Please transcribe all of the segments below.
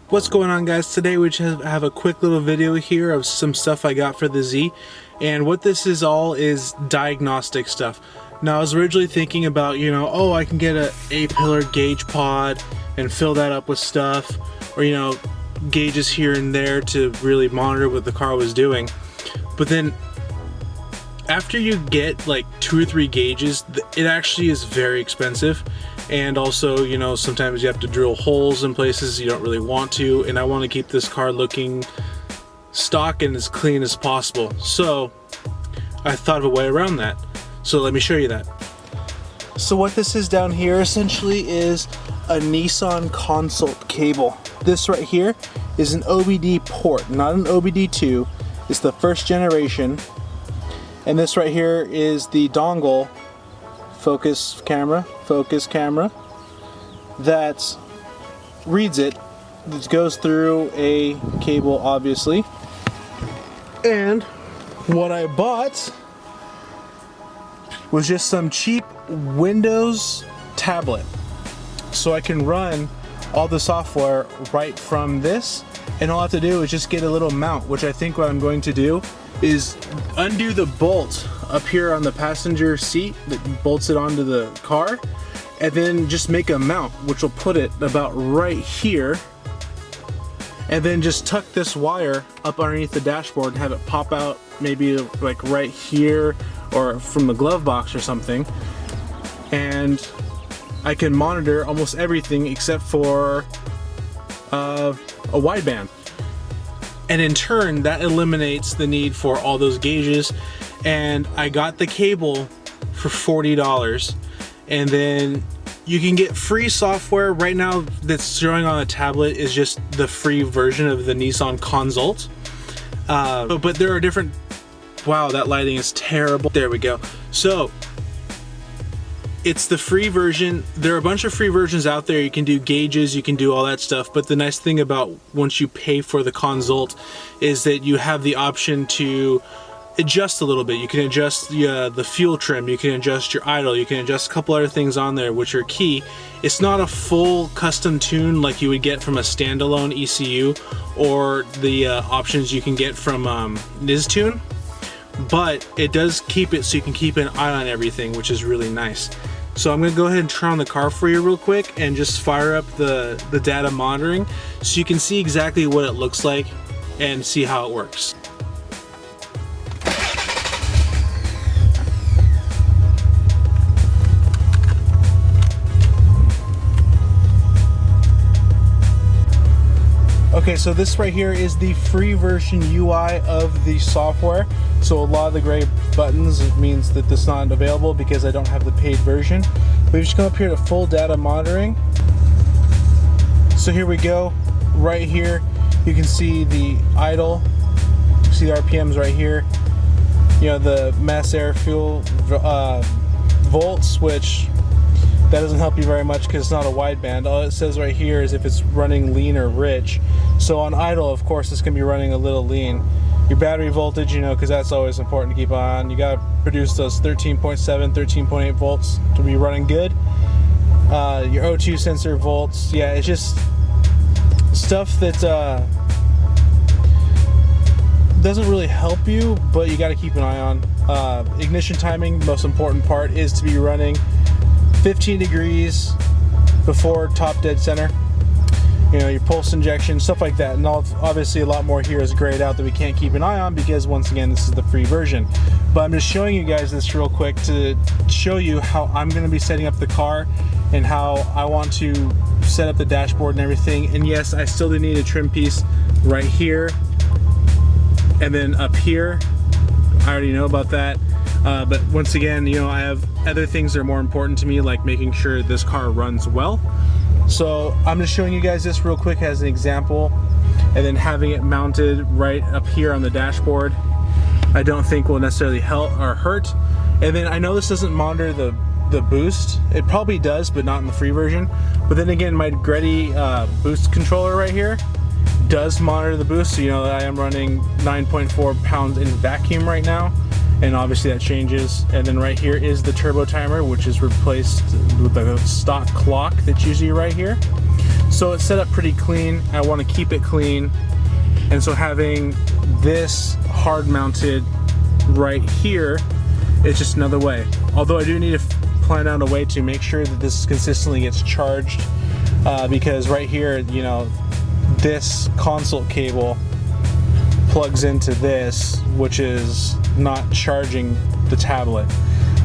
What's going on, guys? Today we just have a quick little video here of some stuff I got for the Z, and what this is all is diagnostic stuff. Now I was originally thinking about, oh, I can get a A-pillar gauge pod and fill that up with stuff, or gauges here and there to really monitor what the car was doing. But then after you get like 2 or 3 gauges, it actually is very expensive. And also, sometimes you have to drill holes in places you don't really want to, and I want to keep this car looking stock and as clean as possible. So I thought of a way around that. So let me show you that. So what this is down here essentially is a Nissan consult cable. This right here is an OBD port, not an OBD2. It's the first generation. And this right here is the dongle focus camera that reads it. It goes through a cable, obviously. And what I bought was just some cheap Windows tablet, so I can run all the software right from this, and all I have to do is just get a little mount, which I think what I'm going to do is undo the bolt up here on the passenger seat that bolts it onto the car, and then just make a mount which will put it about right here, and then just tuck this wire up underneath the dashboard and have it pop out maybe like right here or from the glove box or something, and I can monitor almost everything except for a wideband. And in turn, that eliminates the need for all those gauges. And I got the cable for $40. And then you can get free software. Right now that's showing on a tablet is just the free version of the Nissan Consult. But there are different, wow, that lighting is terrible. There we go. So it's the free version. There are a bunch of free versions out there. You can do gauges, you can do all that stuff, but the nice thing about once you pay for the consult is that you have the option to adjust a little bit. You can adjust the fuel trim, you can adjust your idle, you can adjust a couple other things on there which are key. It's not a full custom tune like you would get from a standalone ECU or the options you can get from Niztune, but it does keep it so you can keep an eye on everything, which is really nice. So I'm gonna go ahead and turn on the car for you real quick and just fire up the data monitoring so you can see exactly what it looks like and see how it works. Okay, so this right here is the free version UI of the software. So a lot of the gray buttons, it means that this is not available because I don't have the paid version. We've just come up here to full data monitoring. So here we go. Right here, you can see the idle. You see the RPMs right here. The mass air fuel volts, which that doesn't help you very much because it's not a wideband. All it says right here is if it's running lean or rich. So on idle, of course, it's going to be running a little lean. Your battery voltage, because that's always important to keep on. You got to produce those 13.7, 13.8 volts to be running good. Your O2 sensor volts, yeah, it's just stuff that doesn't really help you, but you got to keep an eye on. Ignition timing, most important part, is to be running 15 degrees before top dead center. Your pulse injection, stuff like that. And obviously a lot more here is grayed out that we can't keep an eye on because, once again, this is the free version. But I'm just showing you guys this real quick to show you how I'm going to be setting up the car and how I want to set up the dashboard and everything. And yes, I still do need a trim piece right here and then up here. I already know about that. But once again, I have other things that are more important to me, like making sure this car runs well. So I'm just showing you guys this real quick as an example, and then having it mounted right up here on the dashboard I don't think will necessarily help or hurt. And then I know this doesn't monitor the boost. It probably does, but not in the free version. But then again, my Greddy boost controller right here does monitor the boost. So I am running 9.4 pounds in vacuum right now, and obviously that changes. And then right here is the turbo timer, which is replaced with the stock clock that's usually right here. So it's set up pretty clean. I want to keep it clean. And so having this hard mounted right here is just another way. Although I do need to plan out a way to make sure that this consistently gets charged, because right here, you know, this console cable plugs into this, which is not charging the tablet.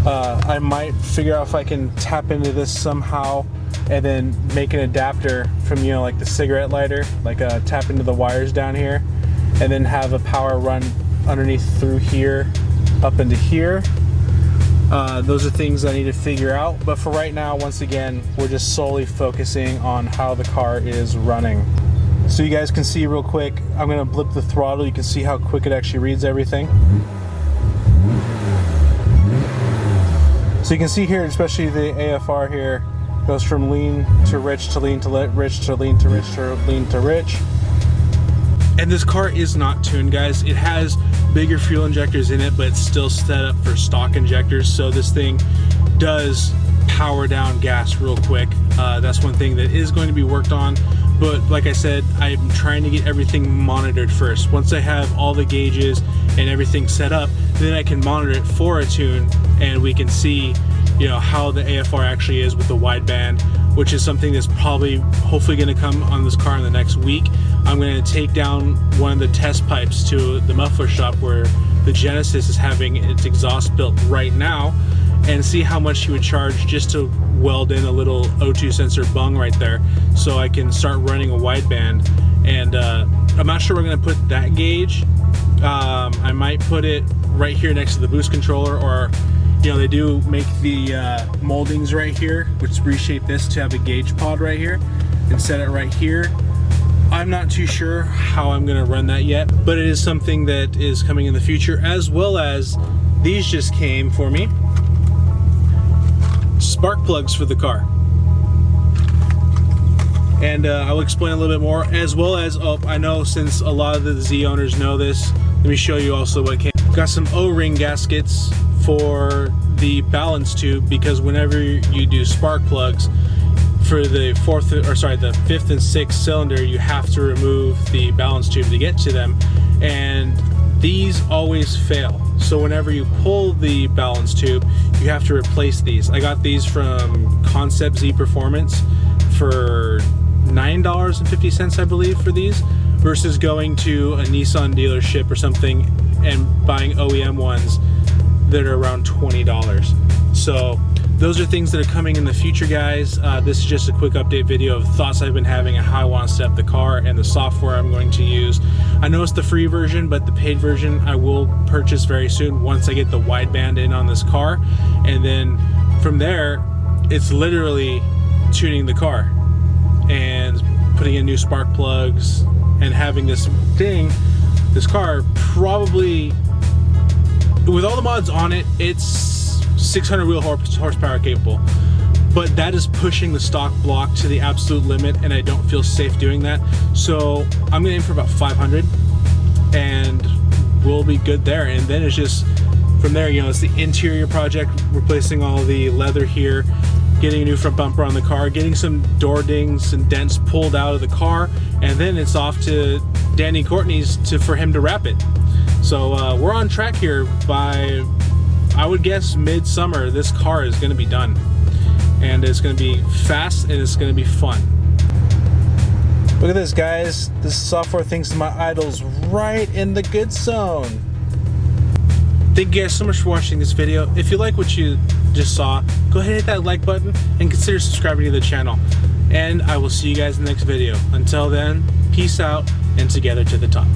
I might figure out if I can tap into this somehow and then make an adapter from, you know, like the cigarette lighter, like tap into the wires down here and then have a power run underneath through here up into here. Those are things I need to figure out, but for right now, once again, we're just solely focusing on how the car is running. So you guys can see real quick, I'm gonna blip the throttle. You can see how quick it actually reads everything. So you can see here, especially the AFR here, goes from lean to rich to lean to rich to lean to rich to lean to rich. And this car is not tuned, guys. It has bigger fuel injectors in it, but it's still set up for stock injectors. So this thing does power down gas real quick. That's one thing that is going to be worked on. But like I said, I'm trying to get everything monitored first. Once I have all the gauges and everything set up, then I can monitor it for a tune and we can see, you know, how the AFR actually is with the wideband, which is something that's probably hopefully going to come on this car in the next week. I'm going to take down one of the test pipes to the muffler shop where the Genesis is having its exhaust built right now and see how much she would charge just to weld in a little O2 sensor bung right there so I can start running a wideband. And I'm not sure we're going to put that gauge. I might put it right here next to the boost controller, or you know, they do make the moldings right here, which reshape this to have a gauge pod right here and set it right here. I'm not too sure how I'm going to run that yet, but it is something that is coming in the future, as well as these just came for me. Spark plugs for the car. And I'll explain a little bit more, as well as, oh, I know since a lot of the Z owners know this, let me show you also what came. Got some O-ring gaskets for the balance tube, because whenever you do spark plugs for the the fifth and sixth cylinder, you have to remove the balance tube to get to them, and these always fail. So whenever you pull the balance tube, you have to replace these. I got these from Concept Z Performance for $9.50, I believe, for these, versus going to a Nissan dealership or something and buying OEM ones that are around $20. So those are things that are coming in the future, guys. This is just a quick update video of thoughts I've been having and how I want to set up the car and the software I'm going to use. I know it's the free version, but the paid version I will purchase very soon once I get the wideband in on this car. And then from there, it's literally tuning the car and putting in new spark plugs and having this car probably, with all the mods on it, it's 600 wheel horsepower capable, but that is pushing the stock block to the absolute limit, and I don't feel safe doing that. So I'm gonna aim for about 500 and we'll be good there. And then it's just from there, you know, it's the interior project, replacing all the leather here, getting a new front bumper on the car, getting some door dings and dents pulled out of the car, and then it's off to Danny Courtney's for him to wrap it. So we're on track here. By, I would guess, midsummer, this car is going to be done, and it's going to be fast and it's going to be fun. Look at this, guys. This software thinks my idle's right in the good zone. Thank you guys so much for watching this video. If you like what you just saw, go ahead and hit that like button and consider subscribing to the channel. And I will see you guys in the next video. Until then, peace out and together to the top.